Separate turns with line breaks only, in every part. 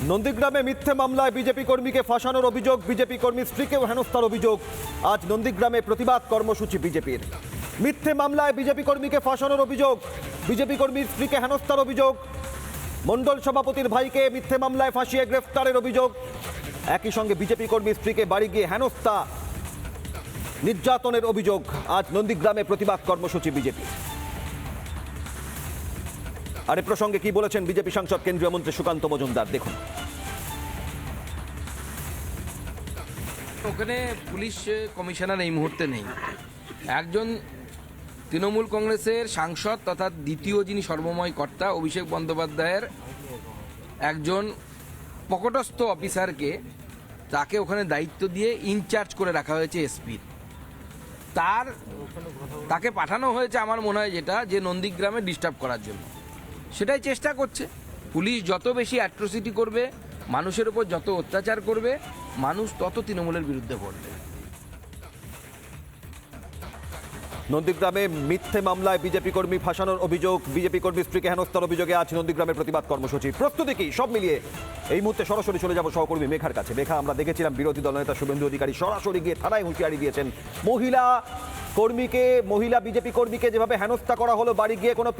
নন্দীগ্রামে মিথ্যে মামলায় বিজেপি কর্মীকে ফাঁসানোর অভিযোগ, বিজেপি কর্মীর স্ত্রীকেও হেনস্থার অভিযোগ। আজ নন্দীগ্রামে প্রতিবাদ কর্মসূচি বিজেপির। মিথ্যে মামলায় বিজেপি কর্মীকে ফাঁসানোর অভিযোগ, বিজেপি কর্মীর স্ত্রীকে হেনস্থার অভিযোগ। মণ্ডল সভাপতির ভাইকে মিথ্যে মামলায় ফাঁসিয়ে গ্রেফতারের অভিযোগ। একই সঙ্গে বিজেপি কর্মীর স্ত্রীকে বাড়ি গিয়ে হেনস্থা, নির্যাতনের অভিযোগ। আজ নন্দীগ্রামে প্রতিবাদ কর্মসূচি বিজেপি। আর এ প্রসঙ্গে কি বলেছেন বিজেপি সাংসদ কেন্দ্রীয় মন্ত্রী সুকান্ত মজুমদার, দেখুন।
ওখানে পুলিশ কমিশনার এই মুহূর্তে নেই। একজন তৃণমূল কংগ্রেসের সাংসদ তথা দ্বিতীয় যিনি সর্বময় কর্তা অভিষেক বন্দ্যোপাধ্যায়ের একজন পকটস্থ অফিসারকে তাকে ওখানে দায়িত্ব দিয়ে ইনচার্জ করে রাখা হয়েছে এসপির। তাকে পাঠানো হয়েছে আমার মনে হয় যেটা যে নন্দীগ্রামে ডিস্টার্ব করার জন্য, সেটাই চেষ্টা করছে। পুলিশ যত বেশি অ্যাট্রোসিটি করবে, মানুষের উপর যত অত্যাচার করবে, মানুষ তত তৃণমূলের বিরুদ্ধে পড়বে।
নন্দীগ্রামে মিথ্যে মামলায় বিজেপি কর্মী ফাঁসানোর অভিযোগ, বিজেপি কর্মী স্ত্রীকে হেনস্থার অভিযোগে আজ নন্দীগ্রামের প্রতিবাদ কর্মসূচি। প্রস্তুতি কি সব মিলিয়ে এই মুহূর্তে সরাসরি চলে যাব সহকর্মী মেঘার কাছে। মেঘা, আমরা দেখেছিলাম বিরোধী দলনেতা শুভেন্দু অধিকারী সরাসরি গিয়ে থানায় হুঁশিয়ারি দিয়েছেন। মহিলা বিজেপি কর্মীকে যেভাবে হেনস্থা করা হলো, বাড়ি গিয়ে কোনো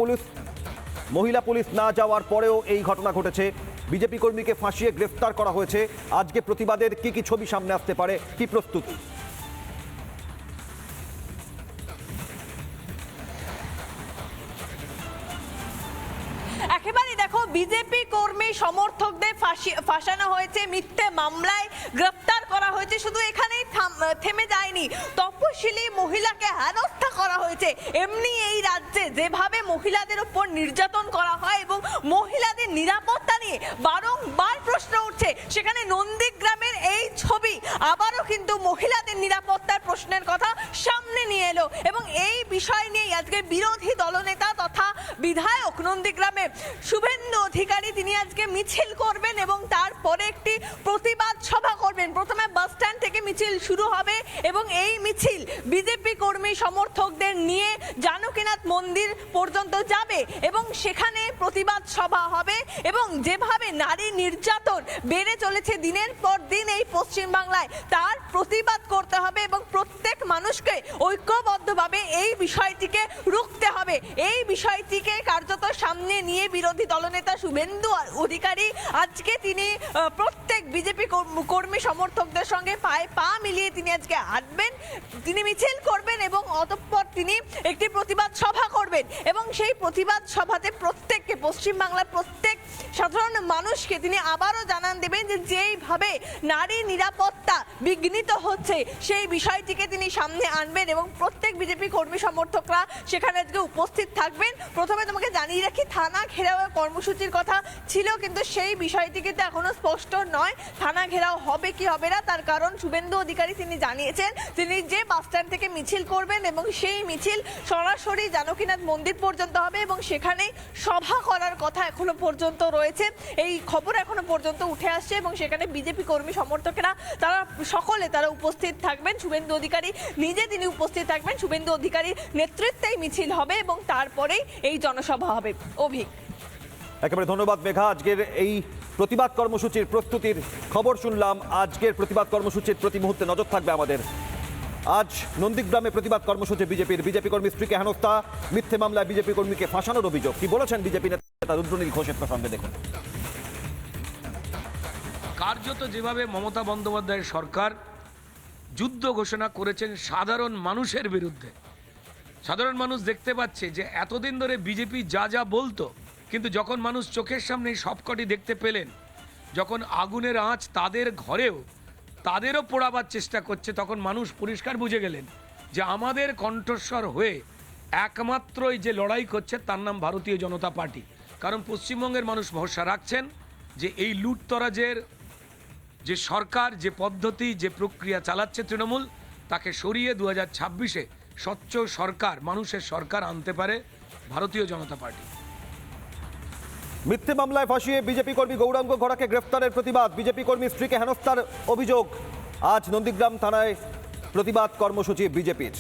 মহিলা পুলিশ না যাওয়ার পরেও এই ঘটনা ঘটেছে। বিজেপি কর্মীকে ফাঁসিয়ে গ্রেফতার করা হয়েছে। আজকে প্রতিবাদের কি ছবি সামনে আসতে পারে, কি প্রস্তুতি?
একেবারে দেখো, বিজেপি কর্মী সমর্থকদের ফাঁসানো হয়েছে, মিথ্যে মামলায় গ্রেফতার করা হয়েছে। শুধু এখানেই থেমে যায়নি, তপশিলি মহিলাকে হেনস্থা করা হয়েছে। এমনি এই রাজ্যে যেভাবে মহিলাদের উপর নির্যাতন করা হয় এবং মহিলাদের নিরাপত্তা নিয়ে বারংবার প্রশ্ন উঠছে, সেখানে নন্দীগ্রামের এই ছবি আবারও কিন্তু মহিলাদের নিরাপত্তার প্রশ্নের কথা সামনে নিয়ে এলো। এবং এই বিষয় নিয়ে আজকে বিরোধী দলনেতা তথা বিধায়ক নন্দীগ্রামে শুভেন্দু অধিকারী তিনি আজকে মিছিল করবেন এবং তারপরে একটি প্রতিবাদ সভা করবেন। প্রথমে বাস স্ট্যান্ড থেকে মিছিল শুরু হবে এবং এই মিছিল বিজেপি কর্মী সমর্থকদের নিয়ে জানকীনাথ মন্দির পর্যন্ত যাবে এবং সেখানে প্রতিবাদ সভা হবে। এবং যেভাবে নারী নির্যাতন বেড়ে চলেছে দিনের পর দিন এই পশ্চিমবাংলায়, তার প্রতিবাদ করতে হবে এবং প্রত্যেক মানুষকে ঐক্যবদ্ধভাবে এই বিষয়টিকে রুখতে হবে। এই বিষয়টিকে কার্যত সামনে নিয়ে বিরোধী দলনেতা শুভেন্দু অধিকারী আজকে তিনি প্রত্যেক বিজেপি কর্মী সমর্থকদের সঙ্গে পায়ে পা মিলিয়ে তিনি আজকে হাঁটবেন, তিনি মিছিল করবেন এবং অতঃপর তিনি একটি প্রতিবাদ সভা করবেন। এবং সেই প্রতিবাদ সভাতে প্রত্যেককে, পশ্চিমবাংলার প্রত্যেক সাধারণ মানুষকে তিনি আবারও জানান দেবেন যে যেইভাবে নারী নিরাপত্তা বিঘ্নিত হচ্ছে সেই বিষয়টিকে তিনি সামনে আনবেন এবং প্রত্যেক বিজেপি কর্মী সমর্থকরা সেখানে আজকে উপস্থিত থাকবেন। প্রথমে তোমাকে জানিয়ে রাখি, থানা ঘেরাও কর্মসূচির কথা ছিল, কিন্তু সেই বিষয়টি কিন্তু এখনো স্পষ্ট নয় থানা ঘেরাও হবে কি হবে না। তার কারণ শুভেন্দু অধিকারী তিনি জানিয়েছেন তিনি যে বাস স্ট্যান্ড থেকে মিছিল করবেন এবং সেই মিছিল সরাসরি জানকীনাথ মন্দির পর্যন্ত হবে এবং সেখানে সভা করার কথা এখনো পর্যন্ত রয়েছে। এই খবর এখনো পর্যন্ত উঠে আসছে এবং সেখানে বিজেপি কর্মী সমর্থকেরা তারা উপস্থিত থাকবেন। শুভেন্দু অধিকারী নিজে তিনি উপস্থিত থাকবেন। শুভেন্দু অধিকারীর নেতৃত্বেই মিছিল হবে এবং তারপরেই এই জনসভা হবে। অভিক,
একেবারে ধন্যবাদ মেঘা। আজকের এই প্রতিবাদ কর্মসূচির প্রস্তুতির খবর শুনলাম। আজকের প্রতিবাদ কর্মসূচির প্রতি মুহূর্তে নজর থাকবে আমাদের। আজ নন্দীগ্রামে প্রতিবাদ কর্মসূচি বিজেপি কর্মী স্ত্রীকে হেনস্থা, মিথ্যে মামলায় বিজেপি কর্মীকে ফাঁসানোর অভিযোগ। কি বলেছেন বিজেপি নেতা রুদ্রনীল ঘোষের প্রসঙ্গে, দেখুন।
কার্যত যেভাবে মমতা বন্দ্যোপাধ্যায়ের সরকার যুদ্ধ ঘোষণা করেছেন সাধারণ মানুষের বিরুদ্ধে, সাধারণ মানুষ দেখতে পাচ্ছে যে এতদিন ধরে বিজেপি যা যা বলতো, কিন্তু যখন মানুষ চোখের সামনে সবকটি দেখতে পেলেন, যখন আগুনের আঁচ তাদের ঘরেও তাদেরও পোড়াবার চেষ্টা করছে, তখন মানুষ পরিষ্কার বুঝে গেলেন যে আমাদের কণ্ঠস্বর হয়ে একমাত্রই যে লড়াই করছে তার নাম ভারতীয় জনতা পার্টি। কারণ পশ্চিমবঙ্গের মানুষ ভরসা রাখছেন যে এই লুটতরাজের যে সরকার, যে পদ্ধতি, যে প্রক্রিয়া চালাচ্ছে তৃণমূল, তাকে সরিয়ে 2026-এ স্বচ্ছ সরকার, মানুষের সরকার আনতে পারে ভারতীয় জনতা পার্টি।
মিথ্যে মামলায় ফাঁসিয়ে বিজেপি কর্মী গৌরাঙ্গ ঘোড়াকে গ্রেফতারের প্রতিবাদ, বিজেপি কর্মী স্ত্রীকে হেনস্থার অভিযোগ। আজ নন্দীগ্রাম থানায় প্রতিবাদ কর্মসূচি বিজেপির।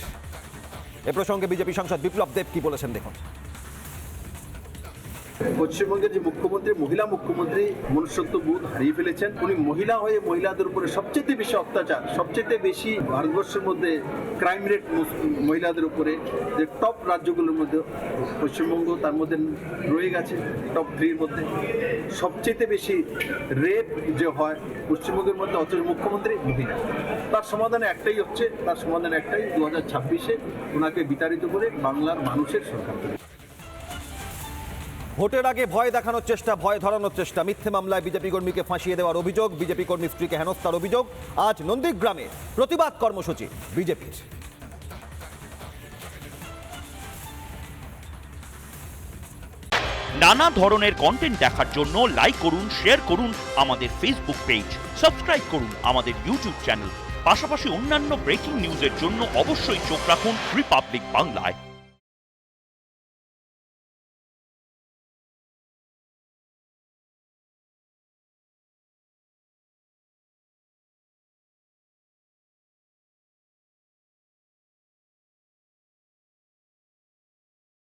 এ প্রসঙ্গে বিজেপি সাংসদ বিপ্লব দেব কি বলেছেন, দেখুন।
পশ্চিমবঙ্গের যে মুখ্যমন্ত্রী, মহিলা মুখ্যমন্ত্রী মনুষ্যত্ব বোধ হারিয়ে ফেলেছেন। উনি মহিলা হয়ে মহিলাদের উপরে সবচেয়ে বেশি অত্যাচার, সবচেয়ে বেশি ভারতবর্ষের মধ্যে ক্রাইম রেট মহিলাদের উপরে, যে টপ রাজ্যগুলোর মধ্যে পশ্চিমবঙ্গ তার মধ্যে রয়ে গেছে টপ 3-র মধ্যে। সবচেয়ে বেশি রেপ যে হয় পশ্চিমবঙ্গের মধ্যে, অথচ মুখ্যমন্ত্রী মহিলা। তার সমাধান একটাই হচ্ছে, 2026-এ ওনাকে বিতাড়িত করে বাংলার মানুষের সরকার।
ভোটের আগে ভয় দেখানোর চেষ্টা, ভয় ধরানোর চেষ্টা, মিথ্যে মামলায় বিজেপি কর্মীকে ফাঁসিয়ে দেওয়ার অভিযোগ, বিজেপি কর্মী স্ত্রীকে হেনস্থার অভিযোগ। আজ নন্দীগ্রামে প্রতিবাদ কর্মসূচি বিজেপির।
নানা ধরনের কন্টেন্ট দেখার জন্য লাইক করুন, শেয়ার করুন আমাদের ফেসবুক পেজ, সাবস্ক্রাইব করুন আমাদের ইউটিউব চ্যানেল। পাশাপাশি অন্যান্য ব্রেকিং নিউজের জন্য অবশ্যই চোখ রাখুন রিপাবলিক বাংলায়।